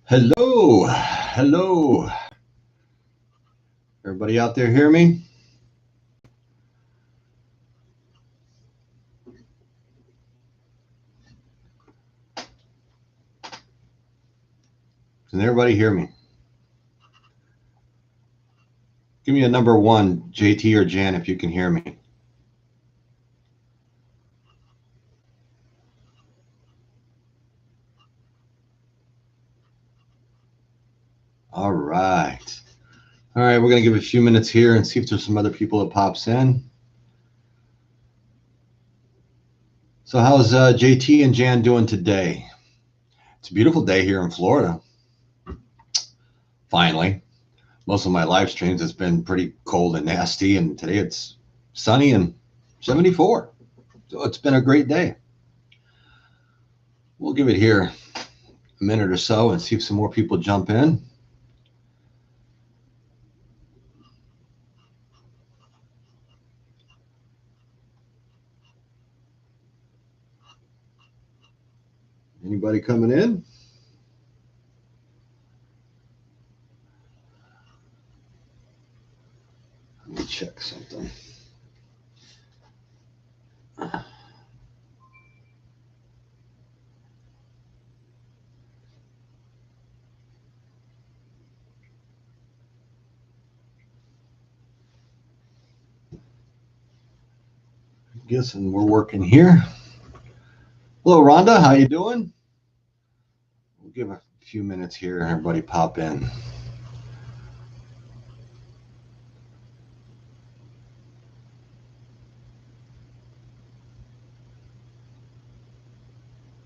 Hello, hello. Everybody out there hear me? Can everybody hear me? Give me a number one, JT or Jan, if you can hear me. All right. All right, we're going to give a few minutes here and see if there's some other people that pops in. So how's JT and Jan doing today? It's a beautiful day here in Florida. Finally. Most of my live streams has been pretty cold and nasty, and today it's sunny and 74. So it's been a great day. We'll give it here a minute or so and see if some more people jump in. Anybody coming in? Let me check something. Guessing we're working here. Hello, Rhonda. How you doing? We'll give a few minutes here and everybody pop in.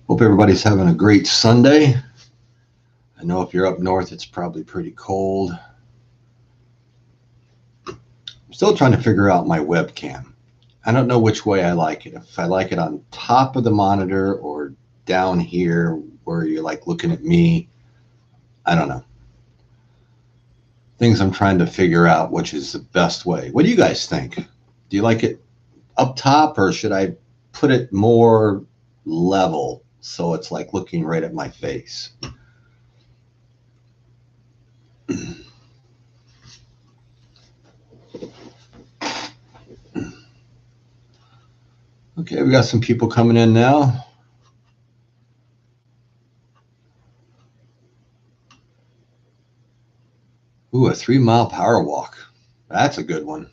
Hope everybody's having a great Sunday. I know if you're up north, it's probably pretty cold. I'm still trying to figure out my webcam. I don't know which way I like it. If I like it on top of the monitor or down here where you're like looking at me. I don't know. Things I'm trying to figure out which is the best way. What do you guys think? Do you like it up top, or should I put it more level so it's like looking right at my face? Okay, we got some people coming in now. Ooh, a 3-mile power walk. That's a good one.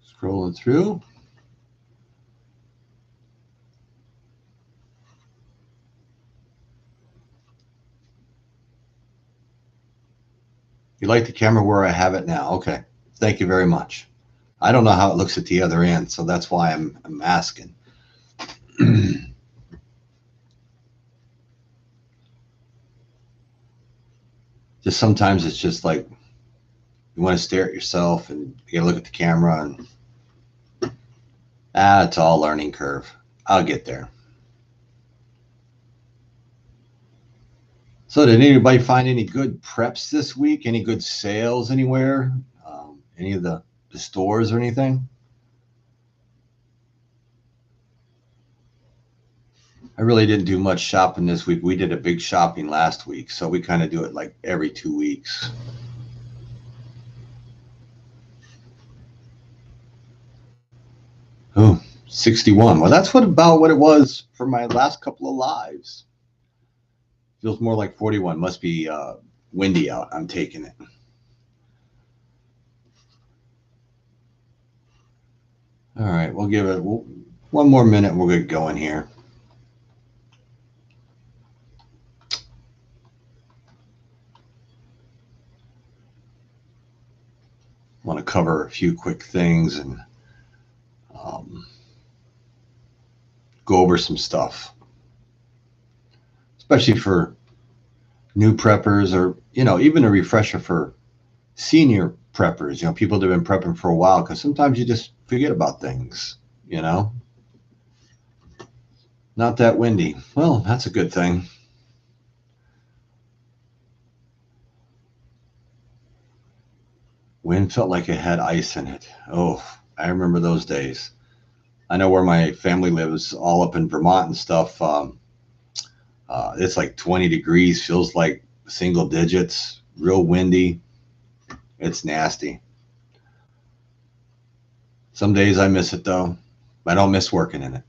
Scrolling through. You like the camera where I have it now? Okay, thank you very much. I don't know how it looks at the other end, so that's why I'm asking. Just sometimes it's just like you want to stare at yourself and you gotta look at the camera, and it's all learning curve. I'll get there. So did anybody find any good preps this week? Any good sales anywhere? Any of the stores or anything? I really didn't do much shopping this week. We did a big shopping last week, so we kind of do it like every 2 weeks. Oh, 61. Well, that's about what it was for my last couple of lives. Feels more like 41. Must be windy out. I'm taking it. All right, we'll give it one more minute. We'll get going here. Want to cover a few quick things and go over some stuff, especially for new preppers, or even a refresher for senior preppers. People that have been prepping for a while, because sometimes you just forget about things. Not that windy. Well, that's a good thing. Wind felt like it had ice in it. Oh, I remember those days. I know where my family lives, all up in Vermont and stuff. It's like 20 degrees, feels like single digits, real windy. It's nasty. Some days I miss it though. I don't miss working in it.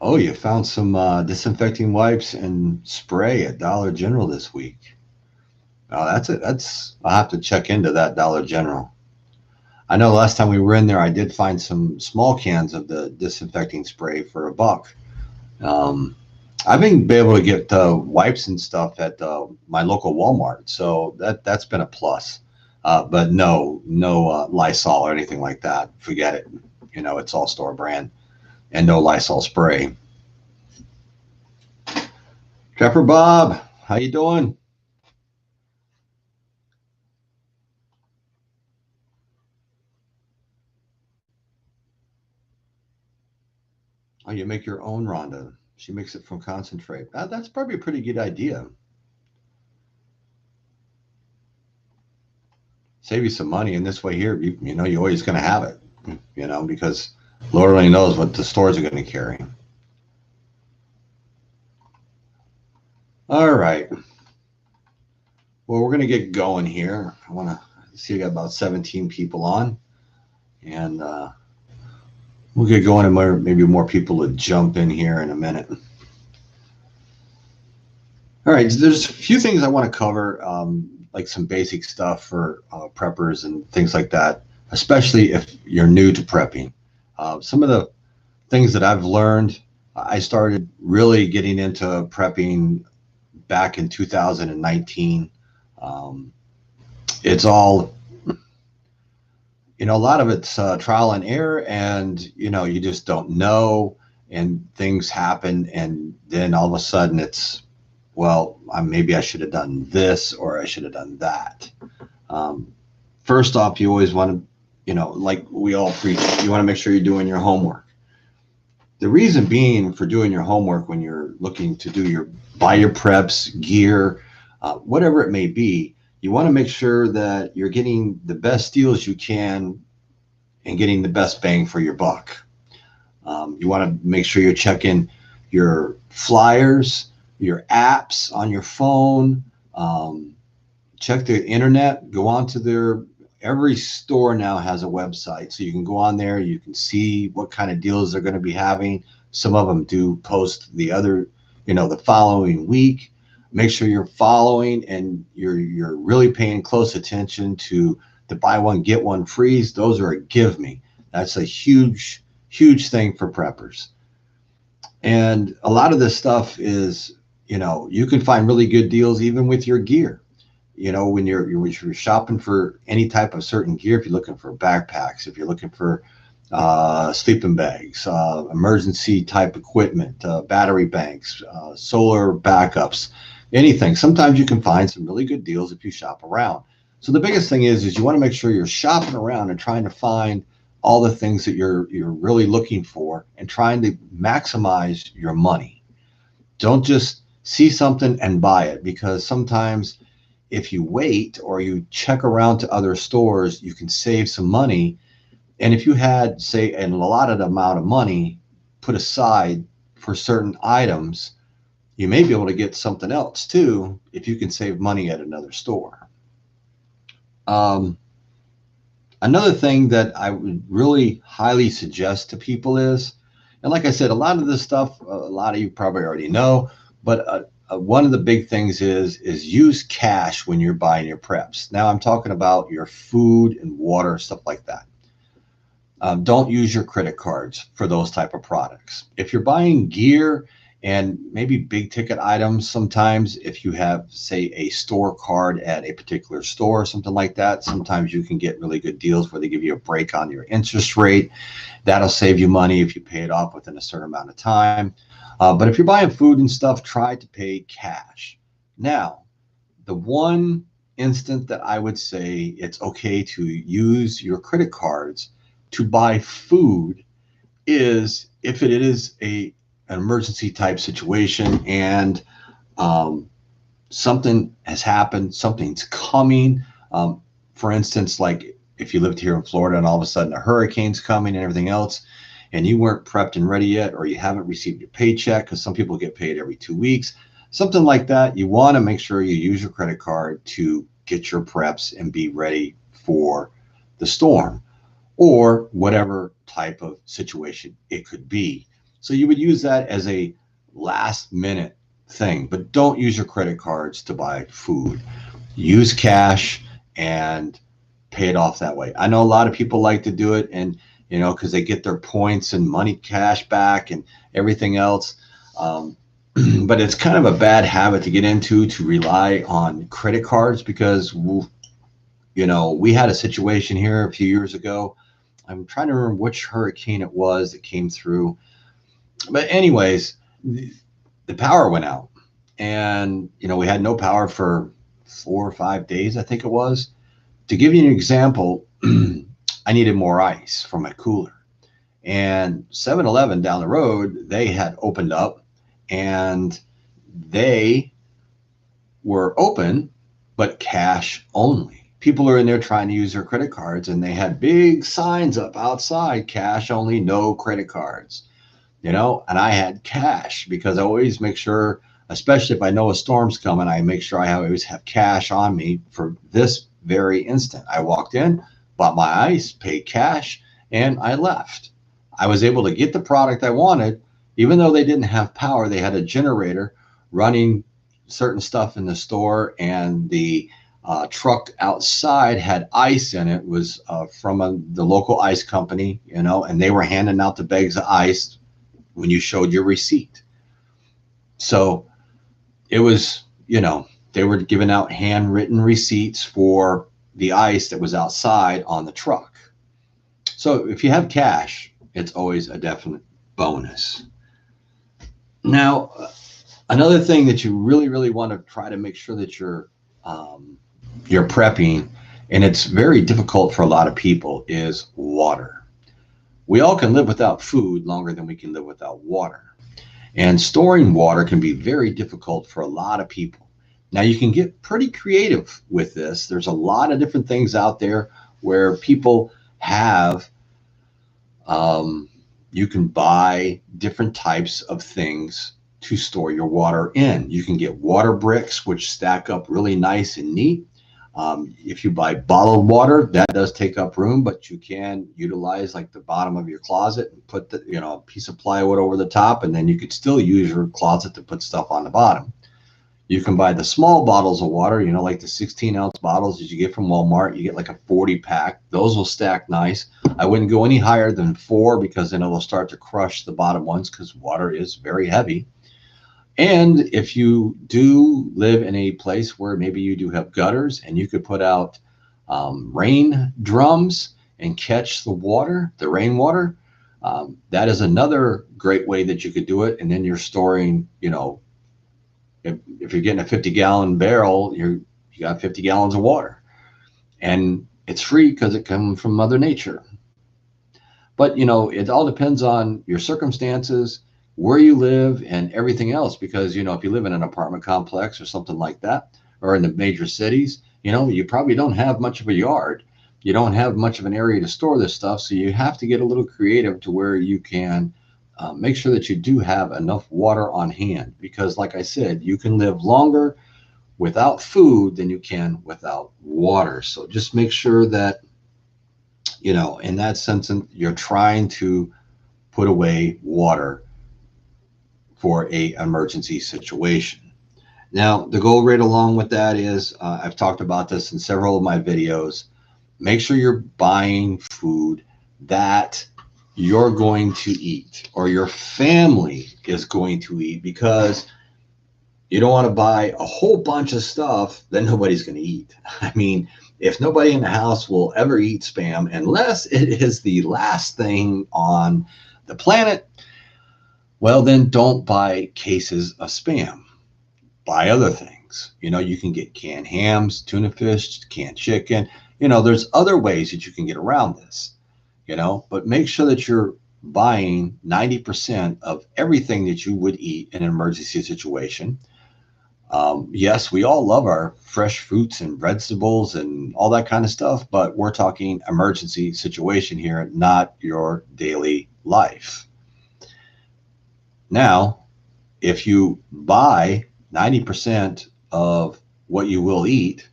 Oh, you found some disinfecting wipes and spray at Dollar General this week. Oh, that's it. I'll have to check into that Dollar General. I know last time we were in there, I did find some small cans of the disinfecting spray for $1. Um, I've been able to get wipes and stuff at my local Walmart, so that's been a plus. But no Lysol or anything like that. Forget it. It's all store brand and no Lysol spray. Trapper Bob, how you doing? Oh, you make your own Rhonda. She makes it from concentrate. That's probably a pretty good idea. Save you some money, and this way here, you're always going to have it. Because Lord only knows what the stores are going to carry. All right. Well, we're going to get going here. I want to see. I got about 17 people on, and we'll get going, and maybe more people to jump in here in a minute. All right. So there's a few things I want to cover, like some basic stuff for preppers and things like that, especially if you're new to prepping. Some of the things that I've learned, I started really getting into prepping back in 2019. Um, it's all, a lot of it's trial and error, and you just don't know, and things happen, and then all of a sudden it's, well, maybe I should have done this or I should have done that. Um, First off, you always want to, like we all preach, you want to make sure you're doing your homework. The reason being for doing your homework when you're looking to buy your preps, gear, whatever it may be, you want to make sure that you're getting the best deals you can and getting the best bang for your buck. You want to make sure you're checking your flyers, your apps on your phone, check the internet, go on to every store now has a website. So you can go on there, you can see what kind of deals they're going to be having. Some of them do post the following week. Make sure you're following and you're really paying close attention to the buy one, get one frees. Those are a give me. That's a huge, huge thing for preppers. And a lot of this stuff is, you can find really good deals even with your gear. When you're shopping for any type of certain gear, if you're looking for backpacks, if you're looking for sleeping bags, emergency type equipment, battery banks, solar backups, anything. Sometimes you can find some really good deals if you shop around. So the biggest thing is you want to make sure you're shopping around and trying to find all the things that you're really looking for and trying to maximize your money. Don't just see something and buy it, because sometimes if you wait or you check around to other stores, you can save some money. And if you had, say, an allotted amount of money put aside for certain items, you may be able to get something else too if you can save money at another store. Another thing that I would really highly suggest to people is, and like I said, a lot of this stuff, a lot of you probably already know, but one of the big things is use cash when you're buying your preps. Now I'm talking about your food and water, stuff like that. Don't use your credit cards for those type of products. If you're buying gear and maybe big ticket items, sometimes if you have, say, a store card at a particular store or something like that, sometimes you can get really good deals where they give you a break on your interest rate. That'll save you money if you pay it off within a certain amount of time. But if you're buying food and stuff, try to pay cash. Now, the one instant that I would say it's okay to use your credit cards to buy food is if it is an emergency type situation, and something has happened, something's coming. Um, for instance, like if you lived here in Florida and all of a sudden a hurricane's coming and everything else, and you weren't prepped and ready yet, or you haven't received your paycheck, because some people get paid every 2 weeks, something like that, you want to make sure you use your credit card to get your preps and be ready for the storm or whatever type of situation it could be. So you would use that as a last minute thing, but don't use your credit cards to buy food. Use cash and pay it off that way. I know a lot of people like to do it, and because they get their points and money cash back and everything else. Um, but it's kind of a bad habit to get into, to rely on credit cards, because we had a situation here a few years ago. I'm trying to remember which hurricane it was that came through. But anyways, the power went out, and we had no power for 4 or 5 days, I think it was. To give you an example, I needed more ice for my cooler. And 7-Eleven down the road, they had opened up, and they were open, but cash only. People are in there trying to use their credit cards, and they had big signs up outside, cash only, no credit cards. And I had cash, because I always make sure, especially if I know a storm's coming, I make sure I always have cash on me for this very instant. I walked in, bought my ice, paid cash, and I left. I was able to get the product I wanted, even though they didn't have power. They had a generator running certain stuff in the store, and the truck outside had ice in it. It was from the local ice company, and they were handing out the bags of ice when you showed your receipt. So it was, they were giving out handwritten receipts for the ice that was outside on the truck. So if you have cash, it's always a definite bonus. Now, another thing that you really, really want to try to make sure that you're prepping, and it's very difficult for a lot of people, is water. We all can live without food longer than we can live without water. And storing water can be very difficult for a lot of people. Now, you can get pretty creative with this. There's a lot of different things out there where people have, you can buy different types of things to store your water in. You can get water bricks, which stack up really nice and neat. If you buy bottled water, that does take up room, but you can utilize like the bottom of your closet and put a piece of plywood over the top, and then you could still use your closet to put stuff on the bottom. You can buy the small bottles of water, like the 16-ounce bottles that you get from Walmart. You get like a 40-pack. Those will stack nice. I wouldn't go any higher than 4, because then it'll start to crush the bottom ones, because water is very heavy. And if you do live in a place where maybe you do have gutters, and you could put out rain drums and catch the water, the rainwater, that is another great way that you could do it. And then you're storing, if you're getting a 50-gallon barrel, you got 50 gallons of water, and it's free because it comes from Mother Nature. But it all depends on your circumstances, where you live, and everything else. Because if you live in an apartment complex or something like that, or in the major cities, you probably don't have much of a yard. You don't have much of an area to store this stuff, so you have to get a little creative to where you can make sure that you do have enough water on hand. Because like I said, you can live longer without food than you can without water. So just make sure that, in that sense, you're trying to put away water for a emergency situation. Now, the goal right along with that is, I've talked about this in several of my videos, make sure you're buying food that you're going to eat, or your family is going to eat, because you don't want to buy a whole bunch of stuff that nobody's going to eat. I mean, if nobody in the house will ever eat Spam, unless it is the last thing on the planet, well, then don't buy cases of Spam. Buy other things. You can get canned hams, tuna fish, canned chicken. There's other ways that you can get around this, but make sure that you're buying 90% of everything that you would eat in an emergency situation. Yes, we all love our fresh fruits and vegetables and all that kind of stuff, but we're talking emergency situation here, not your daily life. Now, if you buy 90% of what you will eat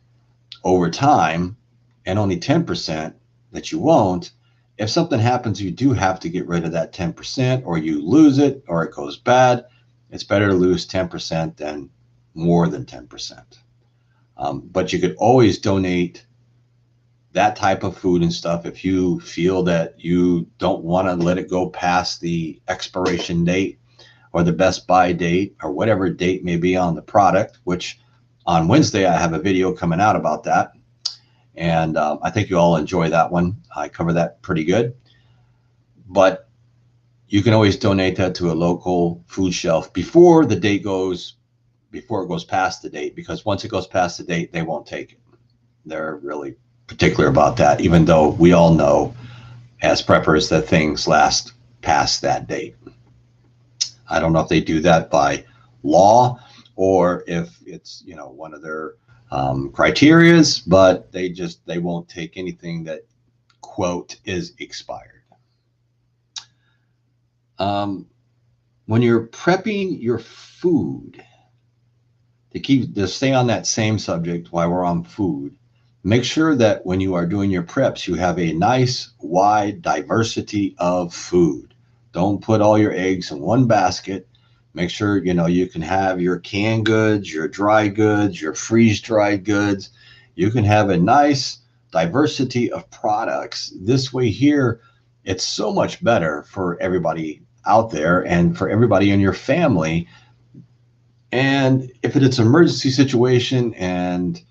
over time and only 10% that you won't, if something happens, you do have to get rid of that 10%, or you lose it or it goes bad. It's better to lose 10% than more than 10%. But you could always donate that type of food and stuff if you feel that you don't want to let it go past the expiration date or the best buy date or whatever date may be on the product, which on Wednesday I have a video coming out about that. And I think you all enjoy that one. I cover that pretty good. But you can always donate that to a local food shelf before it goes past the date, because once it goes past the date, they won't take it. They're really particular about that, even though we all know as preppers that things last past that date. I don't know if they do that by law or if it's, one of their criterias, but they won't take anything that quote is expired. When you're prepping your food, to stay on that same subject while we're on food, make sure that when you are doing your preps, you have a nice wide diversity of food. Don't put all your eggs in one basket. Make sure you can have your canned goods, your dry goods, your freeze dried goods. You can have a nice diversity of products. This way here, it's so much better for everybody out there and for everybody in your family. And if it's an emergency situation and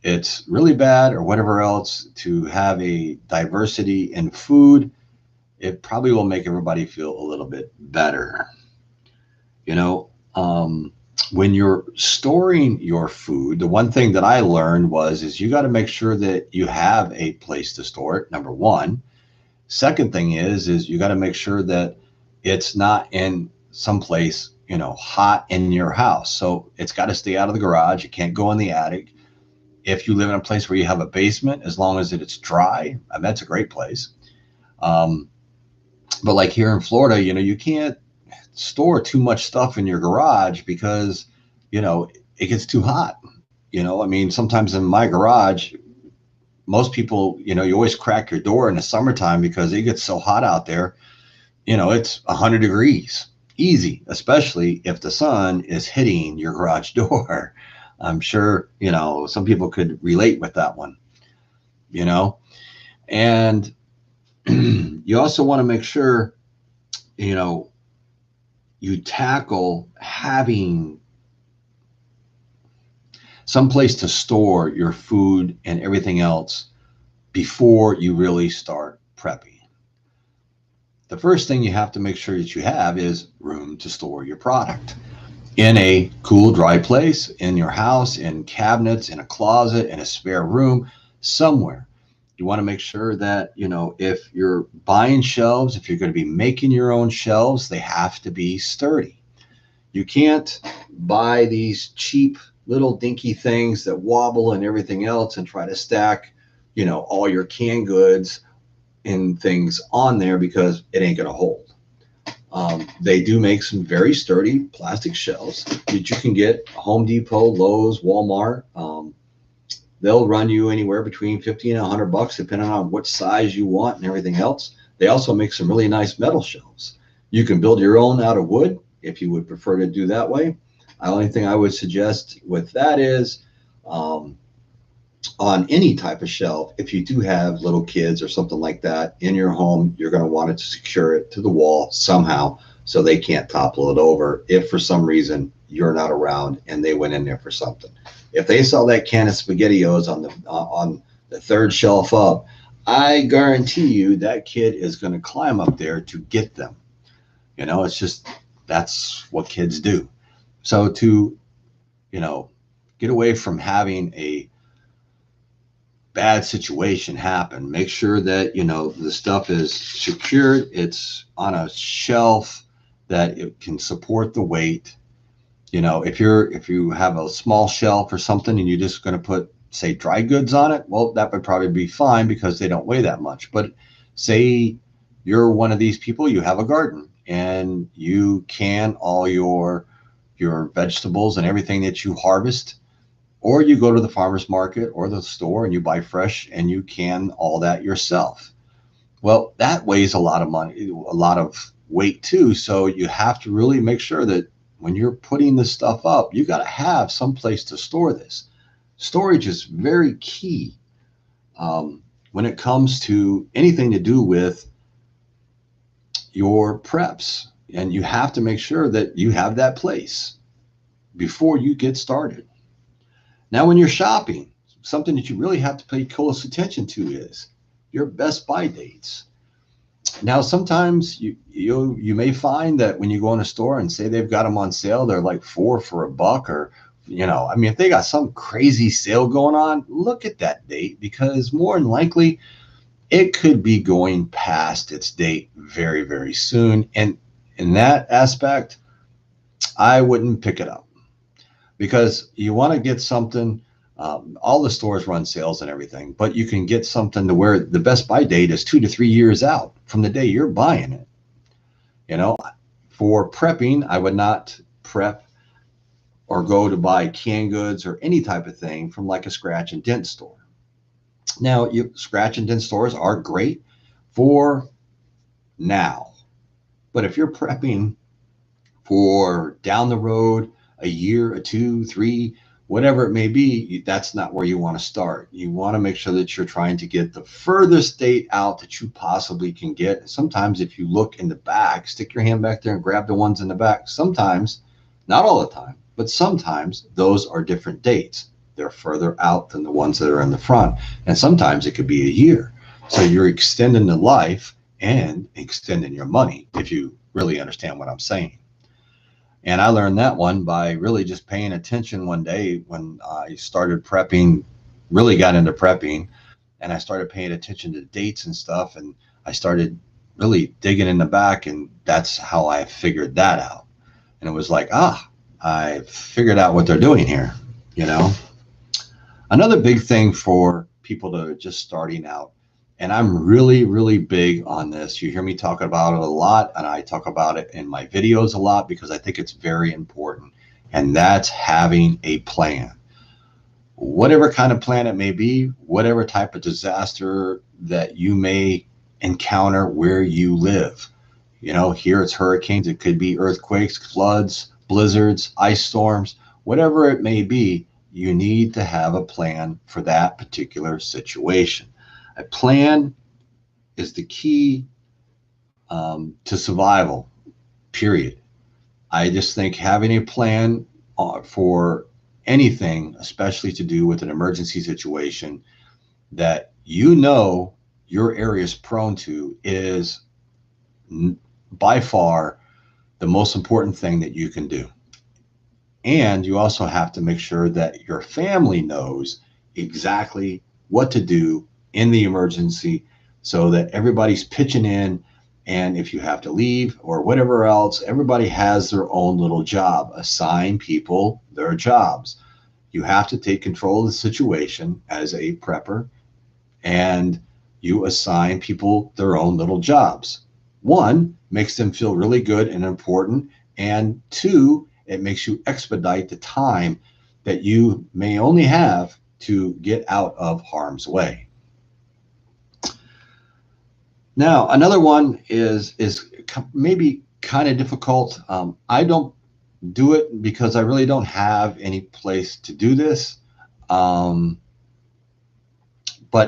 it's really bad or whatever else, to have a diversity in food, it probably will make everybody feel a little bit better. When you're storing your food, the one thing that I learned is you got to make sure that you have a place to store it, number one. Second thing is you got to make sure that it's not in someplace, hot in your house. So it's got to stay out of the garage. It can't go in the attic. If you live in a place where you have a basement, as long as it's dry, that's a great place. But like here in Florida, you can't store too much stuff in your garage because, it gets too hot. Sometimes in my garage, most people, you always crack your door in the summertime because it gets so hot out there. It's 100 degrees easy, especially if the sun is hitting your garage door. I'm sure, some people could relate with that one, and you also want to make sure, you tackle having some place to store your food and everything else before you really start prepping. The first thing you have to make sure that you have is room to store your product in a cool, dry place, in your house, in cabinets, in a closet, in a spare room, somewhere. You want to make sure that, if you're buying shelves, if you're going to be making your own shelves, they have to be sturdy. You can't buy these cheap little dinky things that wobble and everything else and try to stack, all your canned goods and things on there, because it ain't going to hold. They do make some very sturdy plastic shelves that you can get at Home Depot, Lowe's, Walmart. They'll run you anywhere between $50 and $100, depending on what size you want and everything else. They also make some really nice metal shelves. You can build your own out of wood if you would prefer to do that way. The only thing I would suggest with that is, on any type of shelf, if you do have little kids or something like that in your home, you're going to want to secure it to the wall somehow so they can't topple it over if for some reason you're not around and they went in there for something. If they saw that can of SpaghettiOs on the third shelf up, I guarantee you that kid is going to climb up there to get them. It's just, that's what kids do. So to, get away from having a bad situation happen, make sure that, the stuff is secured. It's on a shelf that it can support the weight. If you have a small shelf or something and you're just going to put, say, dry goods on it, well, that would probably be fine because they don't weigh that much. But say you're one of these people, you have a garden and you can all your vegetables and everything that you harvest, or you go to the farmer's market or the store and you buy fresh and you can all that yourself. Well, that weighs a lot of money, a lot of weight too. So you have to really make sure that when you're putting this stuff up, you got to have some place to store this. Storage is very key when it comes to anything to do with your preps. And you have to make sure that you have that place before you get started. Now, when you're shopping, something that you really have to pay close attention to is your best buy dates. Now, sometimes you may find that when you go in a store and say they've got them on sale, they're like 4 for $1, or I mean, if they got some crazy sale going on, look at that date, because more than likely it could be going past its date very, very soon. And in that aspect, I wouldn't pick it up, because you want to get something. All the stores run sales and everything, but you can get something to where the best buy date is 2 to 3 years out from the day you're buying it. For prepping, I would not prep or go to buy canned goods or any type of thing from like a scratch and dent store. Now, scratch and dent stores are great for now, but if you're prepping for down the road, a year, a 2, 3, whatever it may be, that's not where you want to start. You want to make sure that you're trying to get the furthest date out that you possibly can get. Sometimes if you look in the back, stick your hand back there and grab the ones in the back. Sometimes, not all the time, but sometimes those are different dates. They're further out than the ones that are in the front. And sometimes it could be a year. So you're extending the life and extending your money, if you really understand what I'm saying. And I learned that one by really just paying attention one day when I started prepping, really got into prepping, and I started paying attention to dates and stuff. And I started really digging in the back, and that's how I figured that out. And it was like, I figured out what they're doing here, you know? Another big thing for people that are just starting out, and I'm really, really big on this. You hear me talk about it a lot, and I talk about it in my videos a lot because I think it's very important, and that's having a plan. Whatever kind of plan it may be, whatever type of disaster that you may encounter where you live. Here it's hurricanes, it could be earthquakes, floods, blizzards, ice storms, whatever it may be, you need to have a plan for that particular situation. A plan is the key to survival, period. I just think having a plan for anything, especially to do with an emergency situation that your area is prone to, is by far the most important thing that you can do. And you also have to make sure that your family knows exactly what to do in the emergency, so that everybody's pitching in. And if you have to leave or whatever else, everybody has their own little job. Assign people their jobs. You have to take control of the situation as a prepper, and you assign people their own little jobs. One, makes them feel really good and important. And two, it makes you expedite the time that you may only have to get out of harm's way. Now, another one is maybe kind of difficult. I don't do it because I really don't have any place to do this. But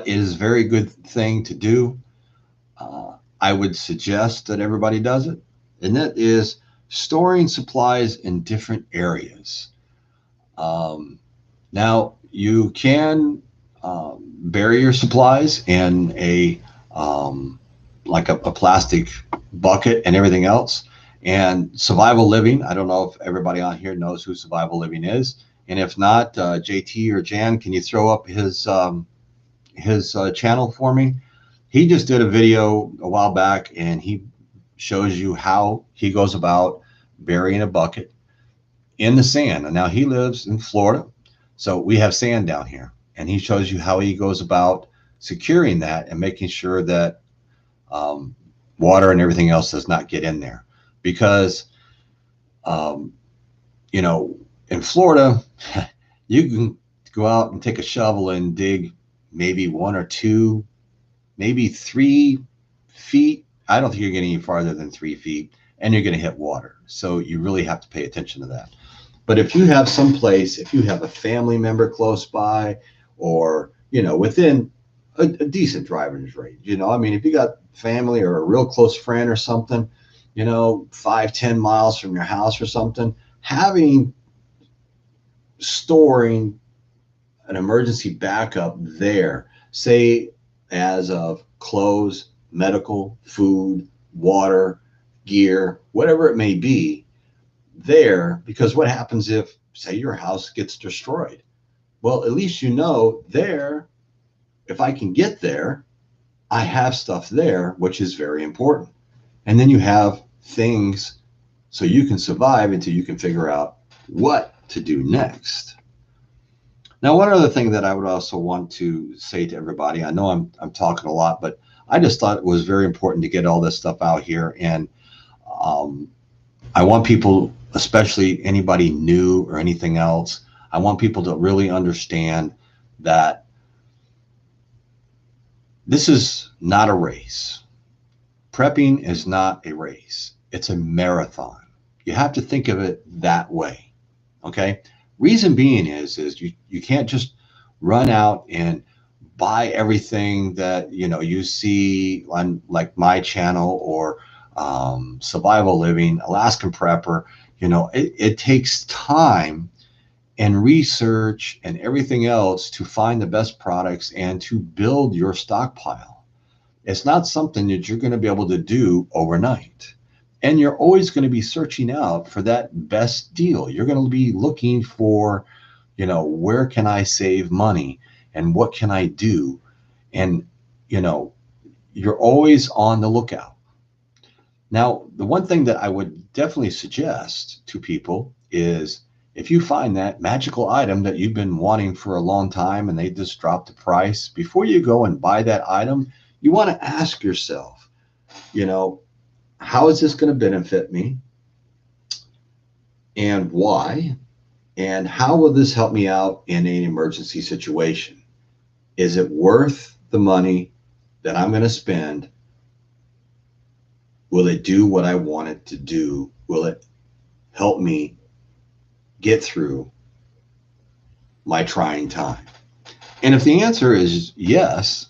it is a very good thing to do. I would suggest that everybody does it, and that is storing supplies in different areas. Now, you can bury your supplies in like a plastic bucket and everything else. And Survival Living, I don't know if everybody on here knows who Survival Living is. And if not, JT or Jan, can you throw up his channel for me? He just did a video a while back, and he shows you how he goes about burying a bucket in the sand. And now he lives in Florida, so we have sand down here. And he shows you how he goes about securing that and making sure that um, water and everything else does not get in there. Because, um, you know, in Florida, you can go out and take a shovel and dig maybe 1 or 2, maybe 3 feet. I don't think you're getting any farther than 3 feet, and you're going to hit water. So you really have to pay attention to that. But if you have some place, if you have a family member close by, or within a decent driving range, I mean, if you got family or a real close friend or something, 5, 10 miles from your house or something, having storing an emergency backup there, say as of clothes, medical, food, water, gear, whatever it may be, there, because what happens if, say, your house gets destroyed? Well, at least there, if I can get there, I have stuff there, which is very important. And then you have things so you can survive until you can figure out what to do next. Now, one other thing that I would also want to say to everybody, I know I'm talking a lot, but I just thought it was very important to get all this stuff out here. And um, I want people, especially anybody new or anything else, I want people to really understand that this is not a race. Prepping is not a race. It's a marathon. You have to think of it that way. Okay. Reason being is you can't just run out and buy everything that you see on like my channel or Survival Living, Alaskan Prepper. It takes time and research and everything else to find the best products and to build your stockpile. It's not something that you're going to be able to do overnight. And you're always going to be searching out for that best deal. You're going to be looking for, where can I save money and what can I do? And, you're always on the lookout. Now, the one thing that I would definitely suggest to people is if you find that magical item that you've been wanting for a long time and they just dropped the price, before you go and buy that item, you want to ask yourself, how is this going to benefit me and why? And how will this help me out in an emergency situation? Is it worth the money that I'm going to spend? Will it do what I want it to do? Will it help me get through my trying time? And if the answer is yes,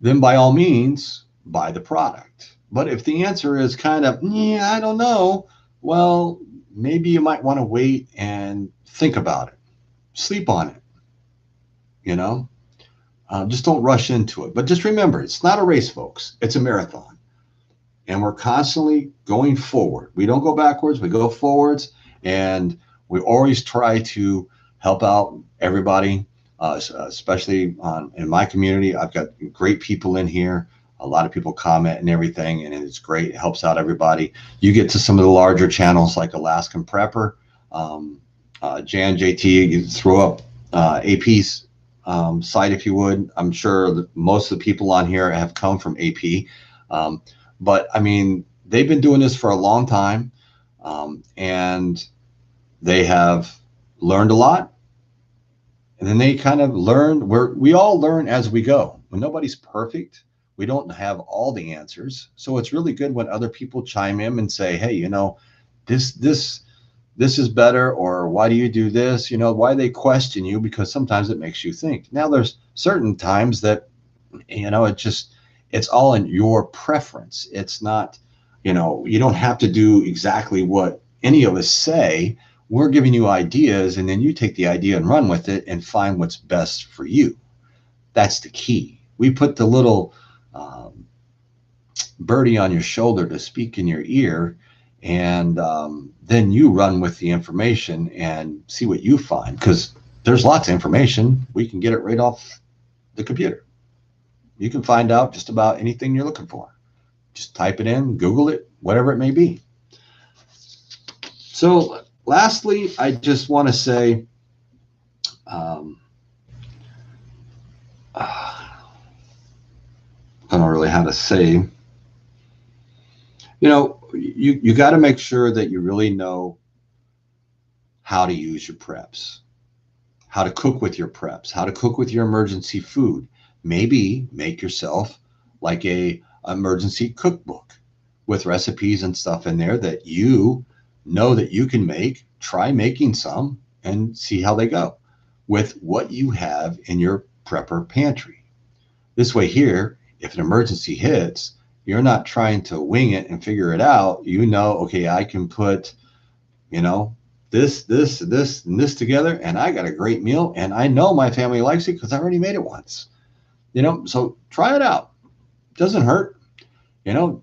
then by all means, buy the product. But if the answer is kind of, yeah, I don't know, well, maybe you might want to wait and think about it, sleep on it, just don't rush into it. But just remember, it's not a race, folks. It's a marathon. And we're constantly going forward. We don't go backwards, we go forwards. And we always try to help out everybody, especially in my community. I've got great people in here. A lot of people comment and everything, and it's great. It helps out everybody. You get to some of the larger channels like Alaskan Prepper, Jan JT, you throw up AP's site if you would. I'm sure that most of the people on here have come from AP. But I mean, they've been doing this for a long time, and they have learned a lot. And then they kind of learn where we all learn as we go. When nobody's perfect, we don't have all the answers. So it's really good when other people chime in and say, hey, this is better, or why do you do this? Why they question you, because sometimes it makes you think. Now there's certain times that, it's all in your preference. It's not, you don't have to do exactly what any of us say. We're giving you ideas, and then you take the idea and run with it and find what's best for you. That's the key. We put the little birdie on your shoulder to speak in your ear, and then you run with the information and see what you find, because there's lots of information. We can get it right off the computer. You can find out just about anything you're looking for. Just type it in, Google it, whatever it may be. So Lastly, I just want to say, um, I don't know really how to say, you got to make sure that you really know how to use your preps, how to cook with your preps, how to cook with your emergency food. Maybe make yourself like a emergency cookbook with recipes and stuff in there that you know that you can make. Try making some and see how they go with what you have in your prepper pantry. This way here, if an emergency hits, you're not trying to wing it and figure it out. You know, okay, I can put, you know, this, and this together, and I got a great meal, and I know my family likes it because I already made it once. So try it out. Doesn't hurt.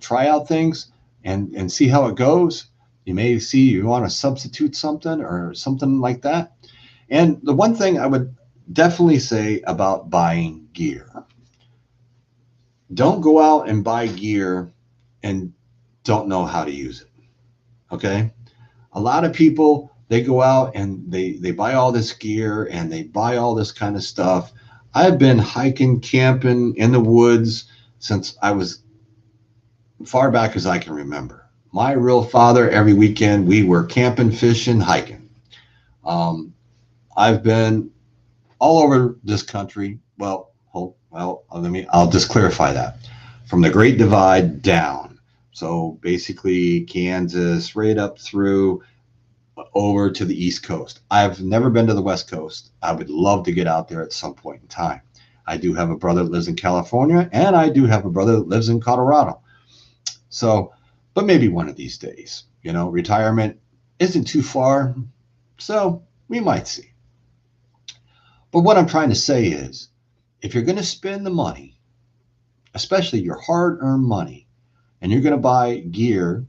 Try out things and see how it goes. You may see you want to substitute something or something like that. And the one thing I would definitely say about buying gear, don't go out and buy gear and don't know how to use it. Okay. A lot of people, they go out and they buy all this gear and they buy all this kind of stuff. I've been hiking, camping in the woods since I was far back as I can remember. My real father, every weekend, we were camping, fishing, hiking. Um, I've been all over this country. I'll just clarify that. From the Great Divide down. So basically Kansas right up through over to the East Coast. I've never been to the West Coast. I would love to get out there at some point in time. I do have a brother that lives in California, and I do have a brother that lives in Colorado. So, but maybe one of these days, retirement isn't too far. So we might see. But what I'm trying to say is, if you're going to spend the money, especially your hard earned money, and you're going to buy gear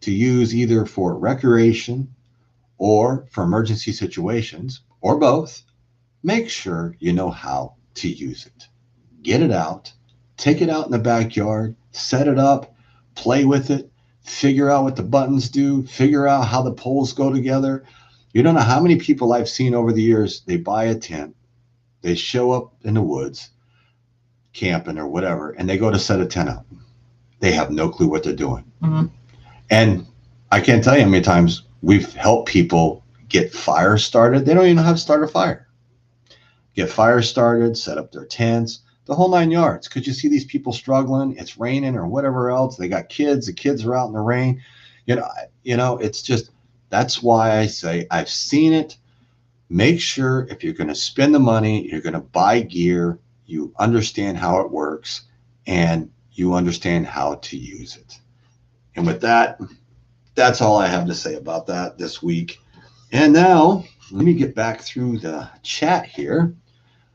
to use either for recreation or for emergency situations or both, make sure you know how to use it. Get it out, take it out in the backyard, set it up, play with it, figure out what the buttons do, figure out how the poles go together. You don't know how many people I've seen over the years, they buy a tent, they show up in the woods, camping or whatever, and they go to set a tent up. They have no clue what they're doing. Mm-hmm. And I can't tell you how many times we've helped people get fire started. They don't even know how to start a fire. Get fire started, set up their tents, the whole 9 yards. Could you see these people struggling? It's raining or whatever else. They got kids. The kids are out in the rain. It's just, that's why I say I've seen it. Make sure if you're going to spend the money, you're going to buy gear, you understand how it works, and you understand how to use it. And with that, that's all I have to say about that this week. And now, let me get back through the chat here.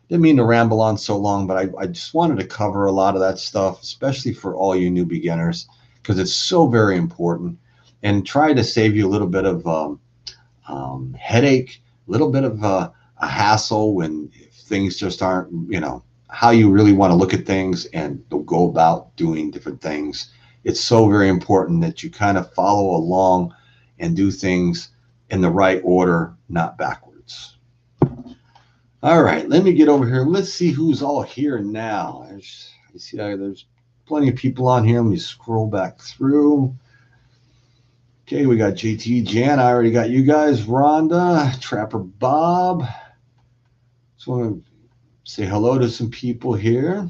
Didn't mean to ramble on so long, but I just wanted to cover a lot of that stuff, especially for all you new beginners, because it's so very important. And try to save you a little bit of headache, a little bit of a hassle when things just aren't, how you really want to look at things and go about doing different things. It's so very important that you kind of follow along and do things in the right order, not backwards. All right, let me get over here. Let's see who's all here now. I see there's plenty of people on here. Let me scroll back through. Okay, we got JT, Jan. I already got you guys. Rhonda, Trapper Bob. Just want to say hello to some people here.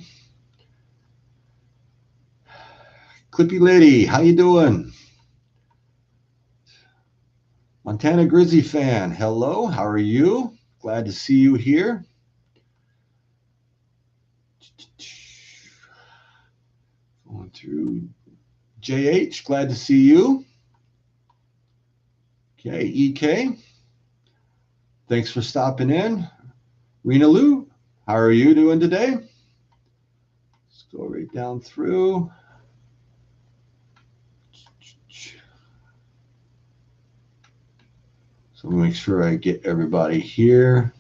Clippy Lady, how you doing? Montana Grizzly fan, hello, how are you? Glad to see you here. Going through JH, glad to see you. Okay, EK, thanks for stopping in. Rena Lou, how are you doing today? Let's go right down through. So make sure I get everybody here.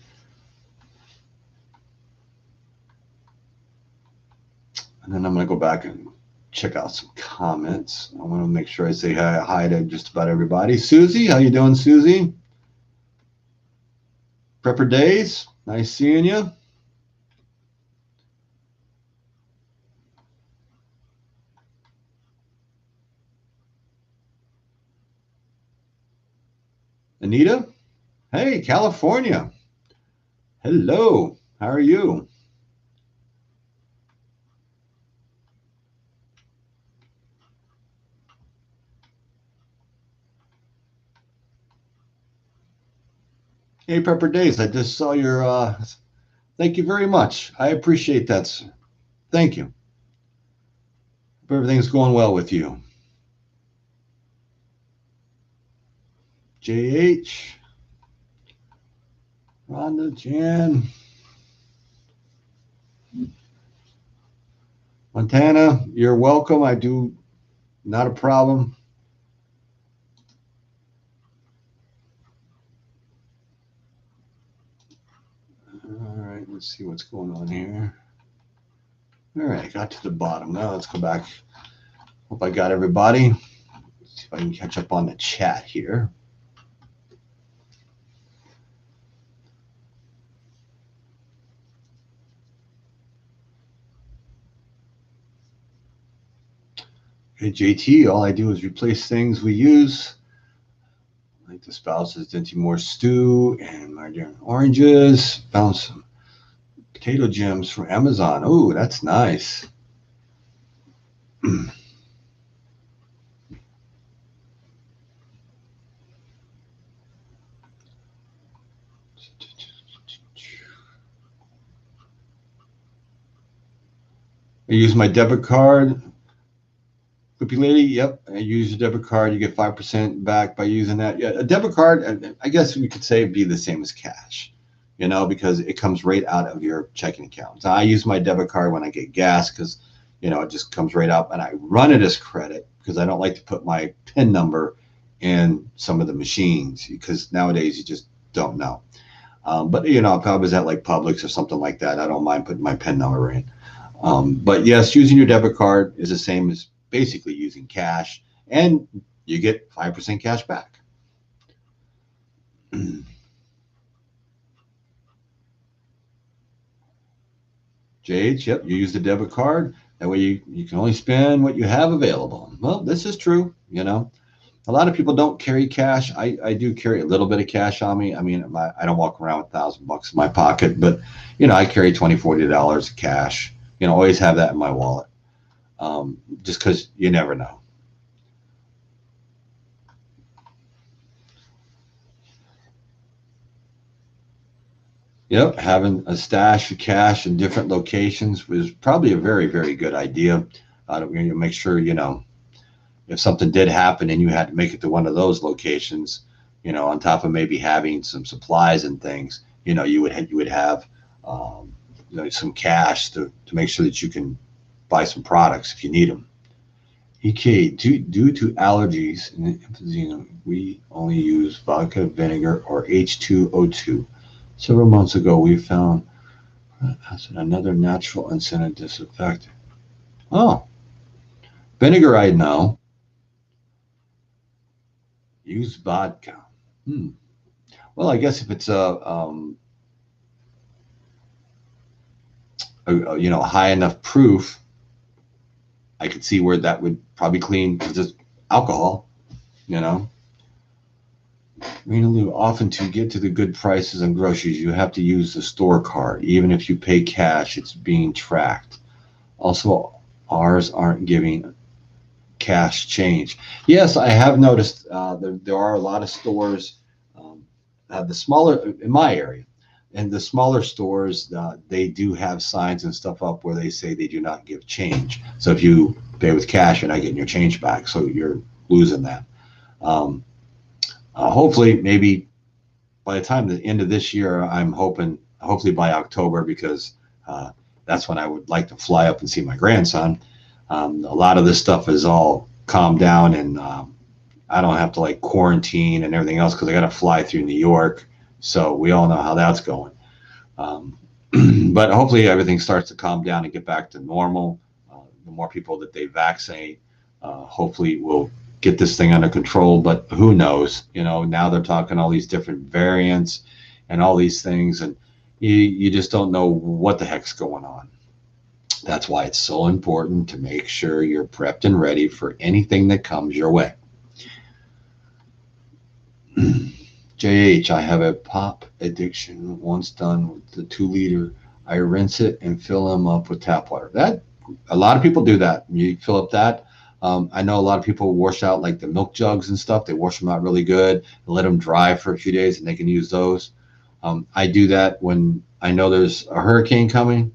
And then I'm going to go back and check out some comments. I want to make sure I say hi to just about everybody. Susie, how you doing, Susie? Prepper Days, nice seeing you. Anita, hey, California. Hello, how are you? Hey, Prepper Days, I just saw your, thank you very much. I appreciate that, sir. Thank you. Hope everything's going well with you. JH, Rhonda, Jan, Montana, you're welcome. I do, not a problem. All right, let's see what's going on here. All right, got to the bottom. Now let's go back. Hope I got everybody. Let's see if I can catch up on the chat here. Okay, JT, all I do is replace things we use. Like the spouses didn't more stew and margarine oranges. Found some potato gems from Amazon. Oh, that's nice. I use my debit card. Clippy lady, yep. I use a debit card. You get 5% back by using that. Yeah, a debit card, I guess we could say it'd be the same as cash, because it comes right out of your checking account. So I use my debit card when I get gas because, it just comes right up, and I run it as credit because I don't like to put my PIN number in some of the machines because nowadays you just don't know. But if I was at like Publix or something like that, I don't mind putting my PIN number in. But yes, using your debit card is the same as basically using cash, and you get 5% cash back. JH, yep, you use the debit card. That way you can only spend what you have available. Well, this is true. A lot of people don't carry cash. I do carry a little bit of cash on me. I mean, I don't walk around with $1,000 in my pocket, but I carry $20, $40 cash. Always have that in my wallet, just because you never know. Yep, having a stash of cash in different locations was probably a very, very good idea. You make sure if something did happen and you had to make it to one of those locations, on top of maybe having some supplies and things, you would have some cash to make sure that you can buy some products if you need them. EK, due to allergies and emphysema, we only use vodka, vinegar, or H2O2. Several months ago, we found acid, another natural and scented disinfectant. Oh, vinegar, I know. Use vodka. Well, I guess if it's high enough proof, I could see where that would probably clean because it's alcohol. Often to get to the good prices on groceries, you have to use the store card. Even if you pay cash, it's being tracked. Also, ours aren't giving cash change. Yes, I have noticed there are a lot of stores, the smaller in my area, and the smaller stores, they do have signs and stuff up where they say they do not give change. So if you pay with cash, you're not getting your change back. So you're losing that. Hopefully, maybe by the time the end of this year, I'm hopefully by October, because that's when I would like to fly up and see my grandson. A lot of this stuff is all calmed down, and I don't have to like quarantine and everything else because I got to fly through New York. So we all know how that's going. But hopefully everything starts to calm down and get back to normal. The more people that they vaccinate, hopefully we'll get this thing under control. But who knows? Now they're talking all these different variants, and all these things, and you just don't know what the heck's going on. That's why it's so important to make sure you're prepped and ready for anything that comes your way. JH, I have a pop addiction. Once done with the 2 liter, I rinse it and fill them up with tap water. That a lot of people do that. You fill up that. I know a lot of people wash out like the milk jugs and stuff. They wash them out really good, let them dry for a few days, and they can use those. I do that when I know there's a hurricane coming.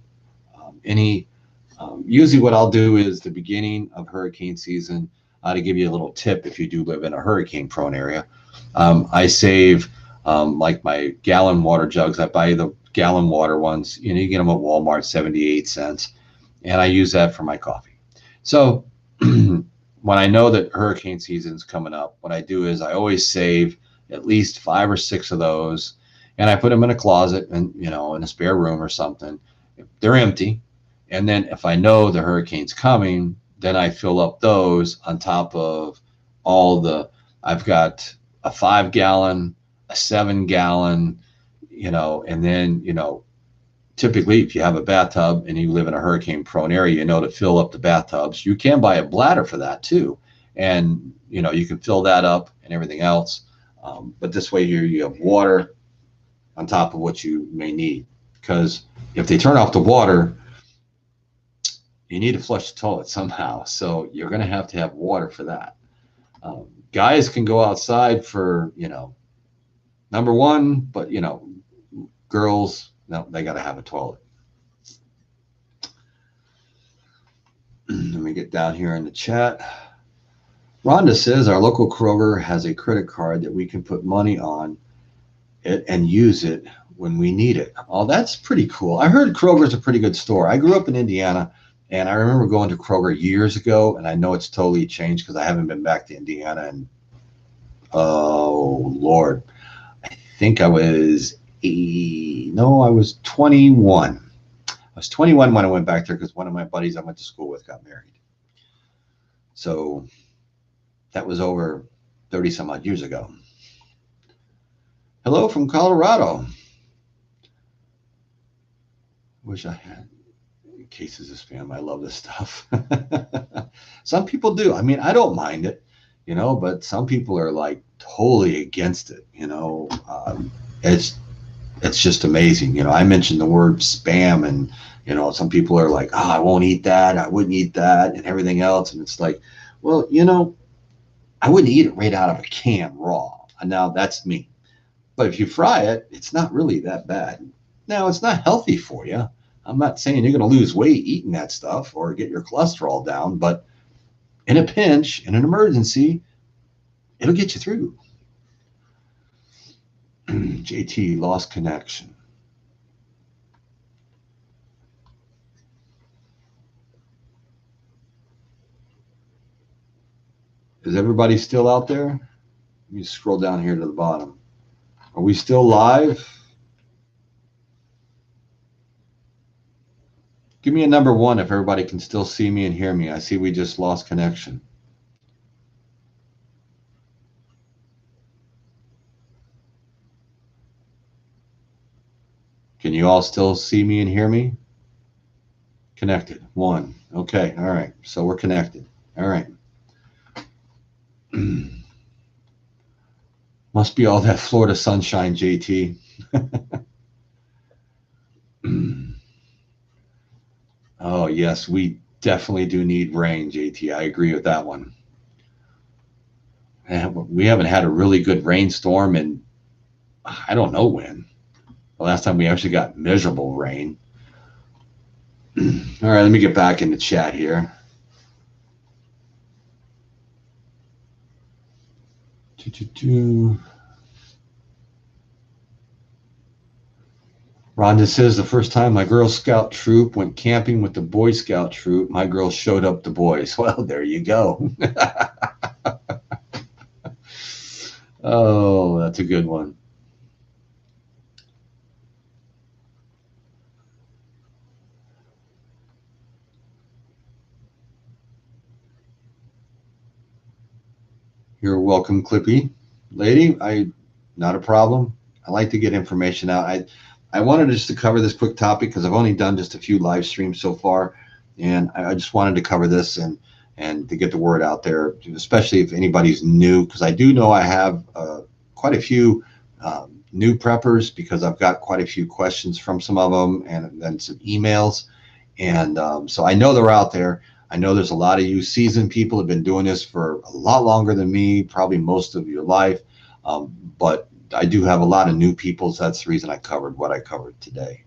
Usually what I'll do is the beginning of hurricane season, to give you a little tip if you do live in a hurricane prone area, I save like my gallon water jugs. I buy the gallon water ones. You get them at Walmart, 78 cents. And I use that for my coffee. So when I know that hurricane season's coming up, what I do is I always save at least 5 or 6 of those, and I put them in a closet and, in a spare room or something. They're empty. And then if I know the hurricane's coming, then I fill up those on top of I've got a 5-gallon, a 7-gallon, and then, typically if you have a bathtub and you live in a hurricane prone area, to fill up the bathtubs. You can buy a bladder for that too. And, you can fill that up and everything else. But this way here you have water on top of what you may need. Because if they turn off the water, you need to flush the toilet somehow. So you're going to have water for that. Guys can go outside for, number one, but, girls, no, they got to have a toilet. Let me get down here in the chat. Rhonda says our local Kroger has a credit card that we can put money on it and use it when we need it. Oh, that's pretty cool. I heard Kroger's a pretty good store. I grew up in Indiana, and I remember going to Kroger years ago, and I know it's totally changed because I haven't been back to Indiana. And oh, Lord, I think I was 21. I was 21 when I went back there because one of my buddies I went to school with got married. So that was over 30 some odd years ago. Hello from Colorado. Wish I had cases of spam. I love this stuff. Some people do. I mean, I don't mind it, but some people are like totally against it. It's just amazing. I mentioned the word spam, and some people are like, oh, I won't eat that. I wouldn't eat that, and everything else. And it's like, well, I wouldn't eat it right out of a can raw. And now that's me. But if you fry it, it's not really that bad. Now, it's not healthy for you. I'm not saying you're going to lose weight eating that stuff or get your cholesterol down, but in a pinch, in an emergency, it'll get you through. JT lost connection. Is everybody still out there? Let me scroll down here to the bottom. Are we still live? Give me a number 1 if everybody can still see me and hear me. I see we just lost connection. Can you all still see me and hear me? Connected. 1. Okay. All right. So we're connected. All right. Must be all that Florida sunshine, JT. Oh, yes. We definitely do need rain, JT. I agree with that one. We haven't had a really good rainstorm in I don't know when. The last time we actually got miserable rain. All right, let me get back in the chat here. Rhonda says the first time my Girl Scout troop went camping with the Boy Scout troop, my girls showed up the boys. Well, there you go. Oh, that's a good one. You're welcome, Clippy. Lady, not a problem. I like to get information out. I wanted just to cover this quick topic because I've only done just a few live streams so far, and I just wanted to cover this and to get the word out there, especially if anybody's new, because I do know I have quite a few new preppers, because I've got quite a few questions from some of them, and then some emails. And so I know they're out there. I know there's a lot of you seasoned people who have been doing this for a lot longer than me, probably most of your life. But I do have a lot of new people, so that's the reason I covered what I covered today.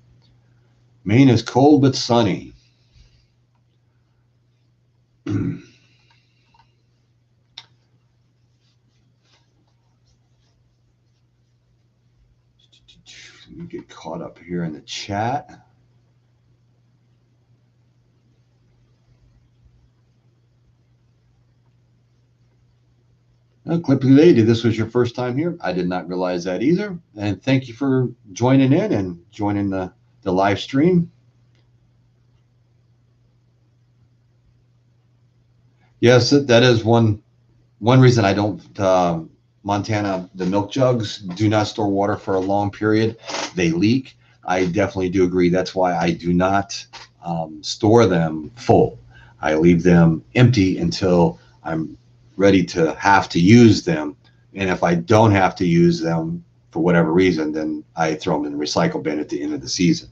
Maine is cold but sunny. Let me get caught up here in the chat. Clippy Lady, this was your first time here. I did not realize that either. And thank you for joining in and joining the live stream. Yes, that is one reason I don't, Montana, the milk jugs do not store water for a long period. They leak. I definitely do agree. That's why I do not store them full. I leave them empty until I'm ready to have to use them. And if I don't have to use them for whatever reason, then I throw them in the recycle bin at the end of the season.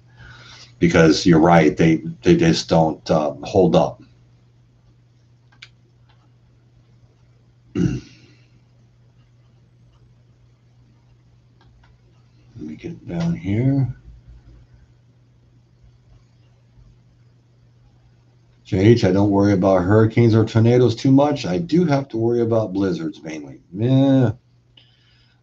Because you're right, they just don't hold up. Let me get down here. JH, I don't worry about hurricanes or tornadoes too much. I do have to worry about blizzards mainly. Yeah.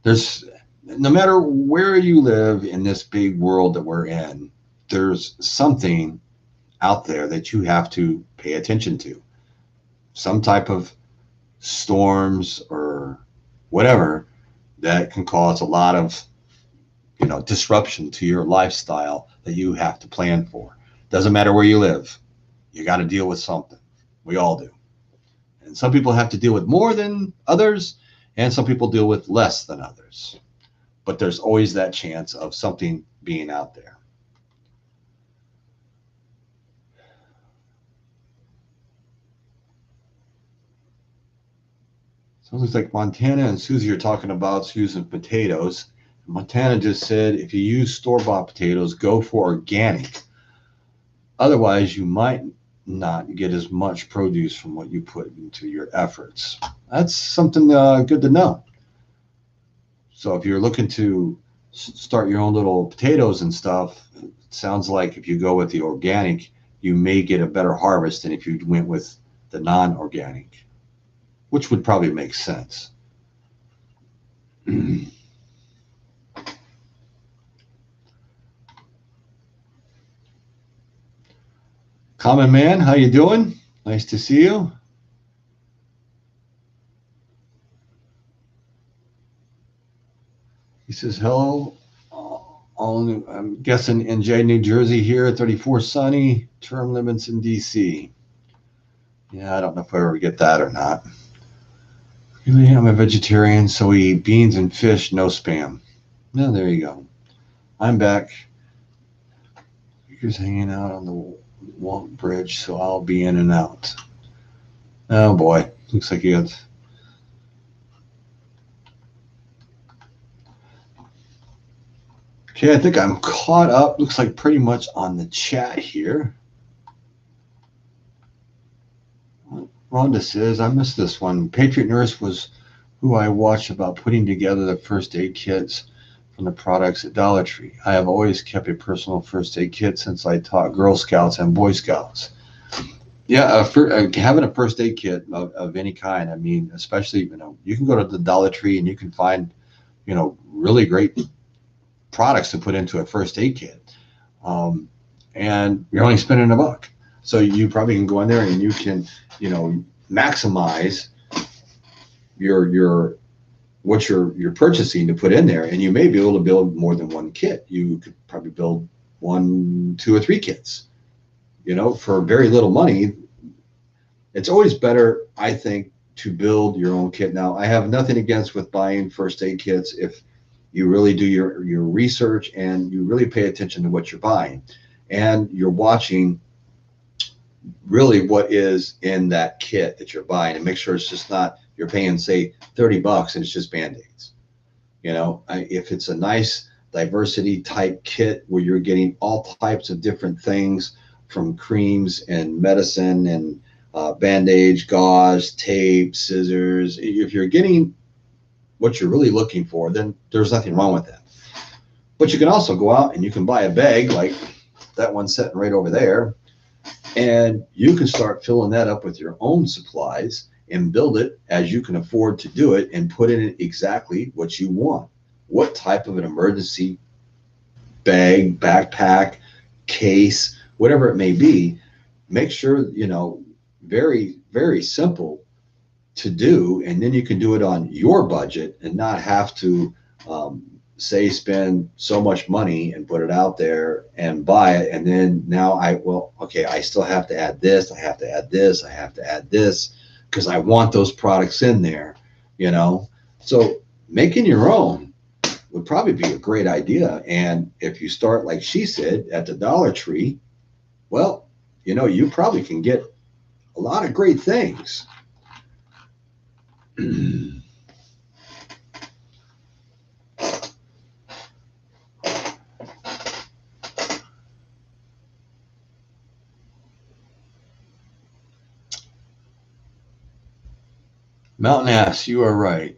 There's, no matter where you live in this big world that we're in, there's something out there that you have to pay attention to. Some type of storms or whatever that can cause a lot of, disruption to your lifestyle that you have to plan for. Doesn't matter where you live. You got to deal with something. We all do. And some people have to deal with more than others, and some people deal with less than others. But there's always that chance of something being out there. So it looks like Montana and Susie are talking about using potatoes. Montana just said, if you use store-bought potatoes, go for organic. Otherwise, you might not get as much produce from what you put into your efforts. That's something good to know. So if you're looking to start your own little potatoes and stuff, it sounds like if you go with the organic, you may get a better harvest than if you went with the non-organic, which would probably make sense. Common Man, how you doing? Nice to see you. He says, hello. I'm guessing NJ, New Jersey here, 34 sunny, term limits in DC. Yeah, I don't know if I ever get that or not. Really, I'm a vegetarian, so we eat beans and fish, no spam. No, there you go. I'm back. Speakers hanging out on the Walt Bridge, so I'll be in and out. Oh boy, looks like you got. Okay, I think I'm caught up. Looks like pretty much on the chat here. Rhonda says, I missed this one. Patriot Nurse was who I watched about putting together the first aid kits from the products at Dollar Tree. I have always kept a personal first aid kit since I taught Girl Scouts and Boy Scouts. Yeah, having a first aid kit of any kind, I mean, especially, you can go to the Dollar Tree and you can find, really great products to put into a first aid kit. And you're only spending $1. So you probably can go in there and you can, maximize your what you're purchasing to put in there, and you may be able to build more than one kit. You could probably build 1, 2, or 3 kits, for very little money. It's always better, I think, to build your own kit. Now, I have nothing against with buying first aid kits if You really do your research, and you really pay attention to what you're buying, and you're watching really what is in that kit that you're buying, and make sure it's just not, you're paying say $30 and it's just band-aids. If it's a nice diversity type kit where you're getting all types of different things, from creams and medicine and band-aids, gauze, tape, scissors, if you're getting what you're really looking for, then there's nothing wrong with that. But you can also go out and you can buy a bag like that one sitting right over there, and you can start filling that up with your own supplies and build it as you can afford to do it, and put in it exactly what you want. What type of an emergency bag, backpack, case, whatever it may be. Make sure, very, very simple to do. And then you can do it on your budget and not have to, say, spend so much money and put it out there and buy it. And then now okay, I still have to add this, I have to add this, I have to add this, because I want those products in there, you know? So making your own would probably be a great idea. And if you start, like she said, at the Dollar Tree, well, you probably can get a lot of great things. Mountain Ass, you are right.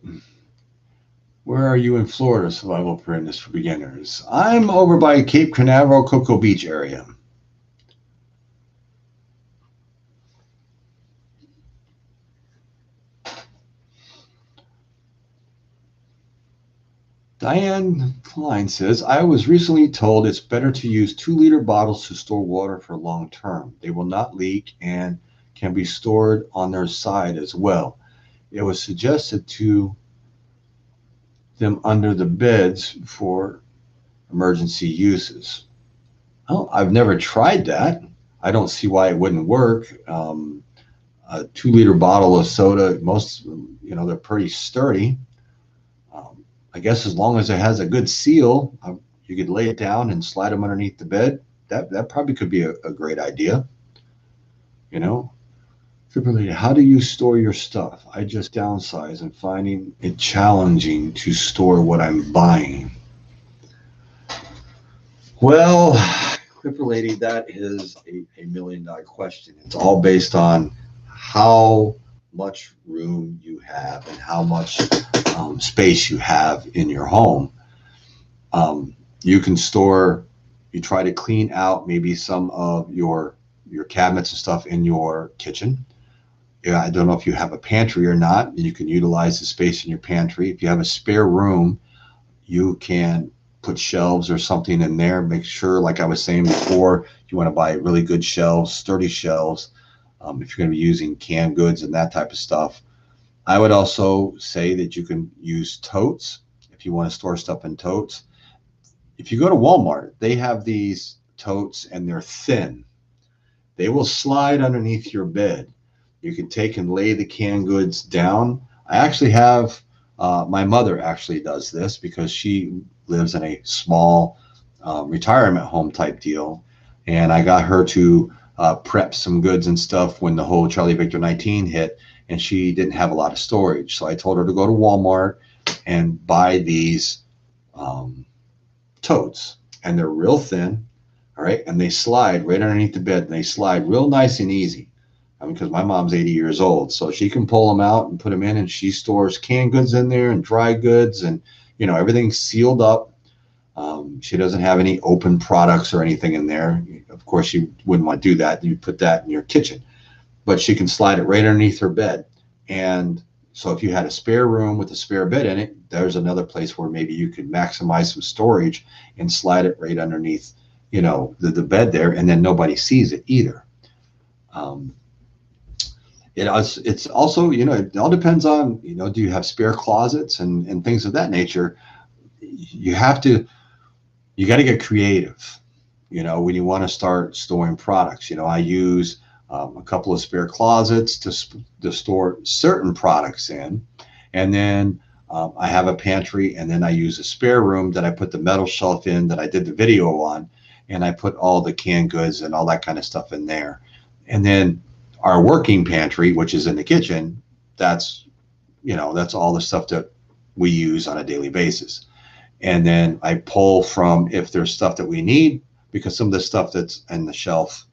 Where are you in Florida? Survival preparedness for beginners. I'm over by Cape Canaveral, Cocoa Beach area. Diane Klein says, I was recently told it's better to use 2-liter bottles to store water for long term. They will not leak and can be stored on their side as well. It was suggested to them under the beds for emergency uses. Oh, I've never tried that. I don't see why it wouldn't work. A 2-liter bottle of soda, most, they're pretty sturdy. I guess as long as it has a good seal, you could lay it down and slide them underneath the bed. That probably could be a great idea. You know, how do you store your stuff? I just downsize and finding it challenging to store what I'm buying. Well, Clipper Lady, that is a $1,000,000 question. It's all based on how much room you have and how much space you have in your home. You can store, you try to clean out maybe some of your cabinets and stuff in your kitchen. Yeah, I don't know if you have a pantry or not. You can utilize the space in your pantry. If you have a spare room, you can put shelves or something in there. Make sure, like I was saying before, you want to buy really good shelves, sturdy shelves, if you're going to be using canned goods and that type of stuff. I would also say that you can use totes if you want to store stuff in totes. If you go to Walmart, they have these totes and they're thin. They will slide underneath your bed. You can take and lay the canned goods down. I actually have, my mother actually does this because she lives in a small retirement home type deal. And I got her to prep some goods and stuff when the whole Charlie Victor 19 hit, and she didn't have a lot of storage. So I told her to go to Walmart and buy these totes. And they're real thin, all right? And they slide right underneath the bed, and they slide real nice and easy. Because my mom's 80 years old, so she can pull them out and put them in, and she stores canned goods in there and dry goods, and everything's sealed up. She doesn't have any open products or anything in there. Of course, you wouldn't want to do that. You put that in your kitchen, but she can slide it right underneath her bed. And so if you had a spare room with a spare bed in it, there's another place where maybe you could maximize some storage and slide it right underneath, the bed there, and then nobody sees it either. It's also, it all depends on, do you have spare closets and things of that nature. You got to get creative, when you want to start storing products. I use a couple of spare closets to store certain products in. And then I have a pantry, and then I use a spare room that I put the metal shelf in that I did the video on, and I put all the canned goods and all that kind of stuff in there. And then our working pantry, which is in the kitchen, that's, that's all the stuff that we use on a daily basis. And then I pull from if there's stuff that we need, because some of the stuff that's in the shelf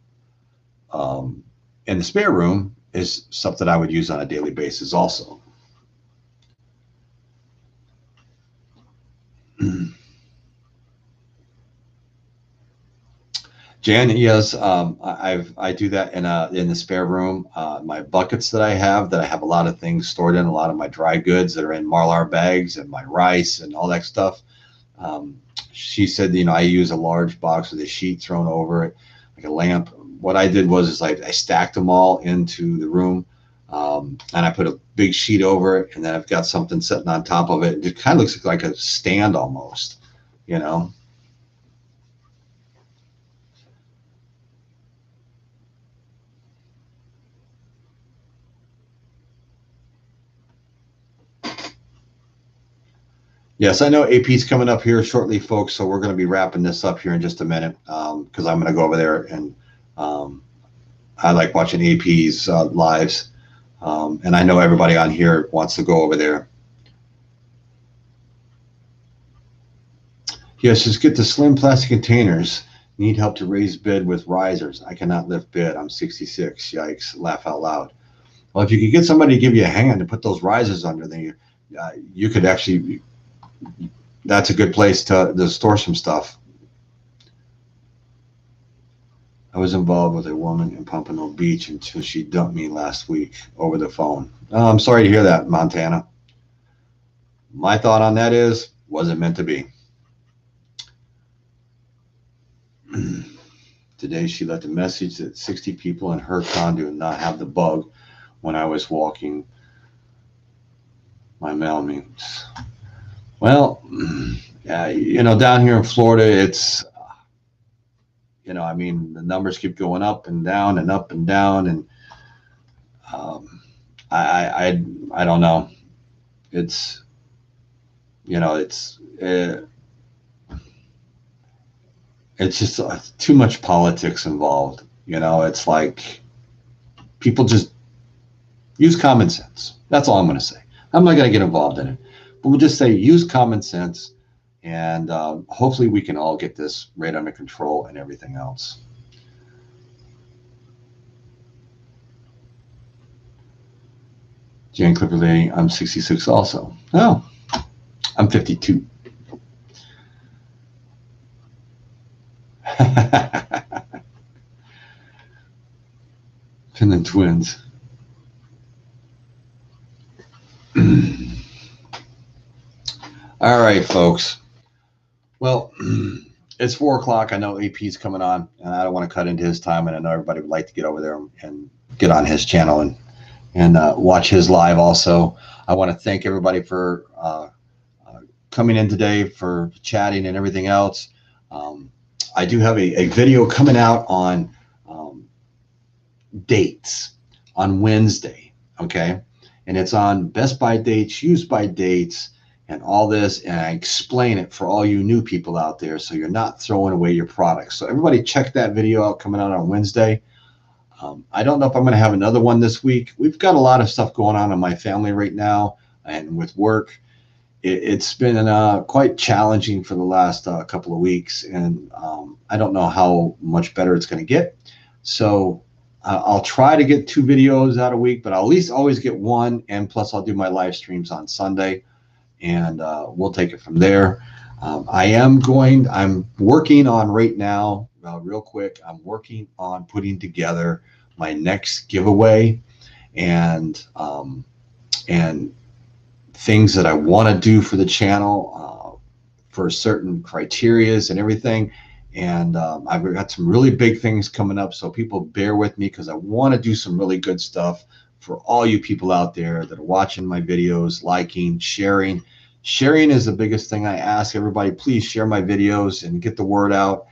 in the spare room is stuff that I would use on a daily basis also. Jan, yes, I do that in the spare room. My buckets that I have a lot of things stored in, a lot of my dry goods that are in Marlar bags, and my rice and all that stuff. She said, I use a large box with a sheet thrown over it, like a lamp. What I did was I stacked them all into the room, and I put a big sheet over it, and then I've got something sitting on top of it. It kind of looks like a stand almost, you know. Yes, I know AP's coming up here shortly, folks. So we're going to be wrapping this up here in just a minute, because I'm going to go over there, and I like watching AP's lives, and I know everybody on here wants to go over there. Yes, just get the slim plastic containers. Need help to raise bed with risers. I cannot lift bed. I'm 66. Yikes! Laugh out loud. Well, if you could get somebody to give you a hand to put those risers under, then you could actually. That's a good place to store some stuff. I was involved with a woman in Pompano Beach until she dumped me last week over the phone. Oh, I'm sorry to hear that, Montana. My thought on that is, wasn't meant to be. Today she left a message that 60 people in her condo do not have the bug when I was walking my mailings. Well, down here in Florida, it's, I mean, the numbers keep going up and down and up and down, and I don't know. It's, it's just too much politics involved. It's like people just use common sense. That's all I'm going to say. I'm not going to get involved in it, but we'll just say use common sense, and hopefully we can all get this right under control and everything else. Jan Clipper Lady, I'm 66 also. Oh, I'm 52. Finland twins. All right, folks. Well, it's 4 o'clock. I know AP's coming on, and I don't want to cut into his time. And I know everybody would like to get over there and get on his channel and watch his live also. I want to thank everybody for coming in today, for chatting and everything else. I do have a video coming out on dates on Wednesday, okay? And it's on best by dates, used by dates, and all this, and I explain it for all you new people out there, so you're not throwing away your products. So everybody check that video out, coming out on Wednesday. I don't know if I'm going to have another one this week. We've got a lot of stuff going on in my family right now, and with work. It's been quite challenging for the last couple of weeks, and I don't know how much better it's going to get. So I'll try to get 2 videos out a week, but I'll at least always get one, and plus I'll do my live streams on Sunday, and we'll take it from there. I'm working on right now, real quick, I'm working on putting together my next giveaway, and things that I want to do for the channel, for certain criterias and everything. And I've got some really big things coming up, so people bear with me, because I want to do some really good stuff for all you people out there that are watching my videos, liking, sharing. Sharing is the biggest thing I ask everybody. Please share my videos and get the word out.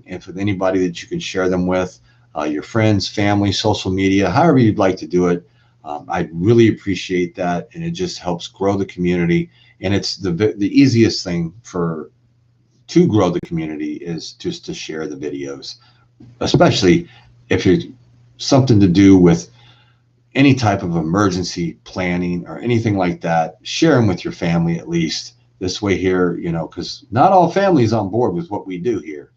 And for anybody that you can share them with, your friends, family, social media, however you'd like to do it. I really appreciate that, and it just helps grow the community. And it's the easiest thing to grow the community is just to share the videos, especially if you're something to do with any type of emergency planning or anything like that. Share them with your family at least. This way here, because not all families on board with what we do here.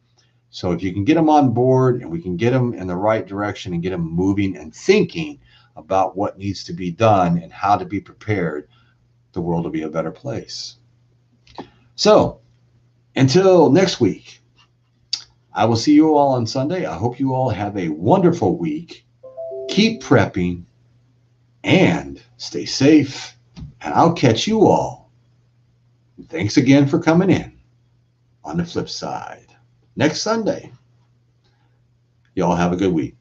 So if you can get them on board and we can get them in the right direction and get them moving and thinking about what needs to be done and how to be prepared, the world will be a better place. So until next week, I will see you all on Sunday. I hope you all have a wonderful week. Keep prepping and stay safe. And I'll catch you all. Thanks again for coming in on the flip side next Sunday. Y'all have a good week.